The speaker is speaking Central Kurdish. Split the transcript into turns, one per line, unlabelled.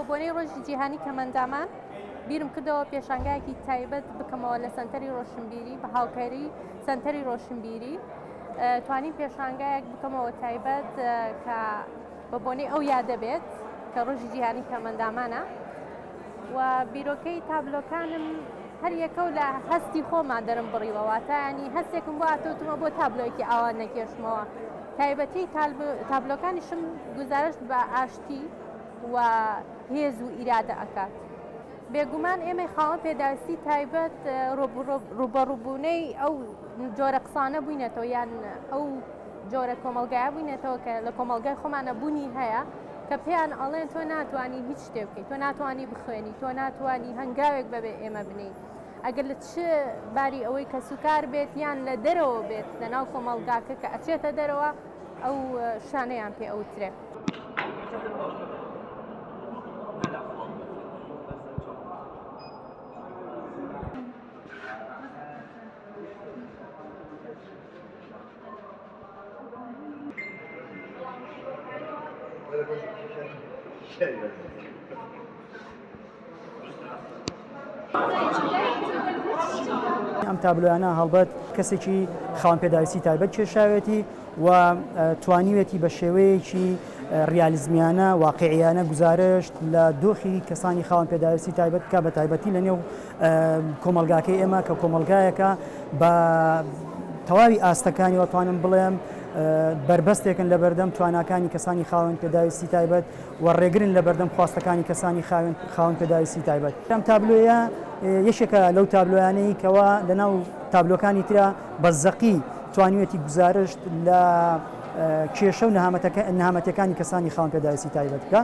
بۆنەی ڕۆژی جیهانی کەمەندامان بیرم کردەوە پێشانگایەکی تایبەت بکەمەوە لە سەنتەری ڕۆشنبیری بە هاوکاری سەنتەری ڕۆشنبیری توانین پێشانگایەک بکەمەوە تایبەت کە بە بۆنەی ئەو یادە بێت کە ڕۆژی جیهانی کەمەندامانە و بیرۆکەی تابلۆکانم هەر یەکە و لە هەستی خۆمان دەرم بڕیوەوە تا ینی هەستێکم بۆ هاتووتمە بۆ تابلۆیەکی ئاوان نەکێشمەوە تایبەتی تابلۆکانیشم گزارش بە ئاشتی و هێز و ئیرادە ئەکات. بێگومان ئێمە خاوەن پێداویستی تایبەت ڕوبەڕووبوونەی ئەو جۆرە قسانە بووینەتەوە یان ئەو جۆرە کۆمەلگایە بووینەتەوە کە لە کۆمەلگای خۆمانە بوونی هەیە کە پێیان ئەڵێن تۆ ناتوانانی هیچ شتێ بکەیت، تۆ ناتوانانی بخوێنی، تۆ ناتوانانی هەنگاوێک بەبێ ئێمە بنیت. ئەگەر لە چ باری ئەوەی کە سوکار بێت یان لە دەرەوە بێت لە ناو کۆمەلگاکە کە ئەچێتە دەرەوە ئەو شانەیان پێ ئەوترێ.
ئەم تابلۆیانە هەڵبەت کەسێکی خاوەن پێداویستی تایبەت کێشاوێتی و توانیوێتی بە شێوەیەکی ریالیزمیانە واقعیانە گزارش لە دۆخی کەسانی خاوەن پێداویستی تایبەت بکە بە تایبەتی لە نێو کۆمەلگاکەی ئێمە کە کۆمەلگایەکە بە تەواوی ئاستەکانی وەتوانم بڵێم بربەستێکن لە بەردەم تواناکانی کەسانی خاوەن پێداویستی تایبەت و ڕێگرن لە بەردەم خواستەکانی کەسانی خاوەن پێداویستی تایبەت. ئەم تابلۆیە یەکێکە لەو تابلۆیانەی کەوا لە ناو تابلۆکانی ترا بەزەقی توانیوێتی گزارش لە کێشە و نەهامەتەکانی کەسانی خاوەن پێداویستی تایبەت بکە.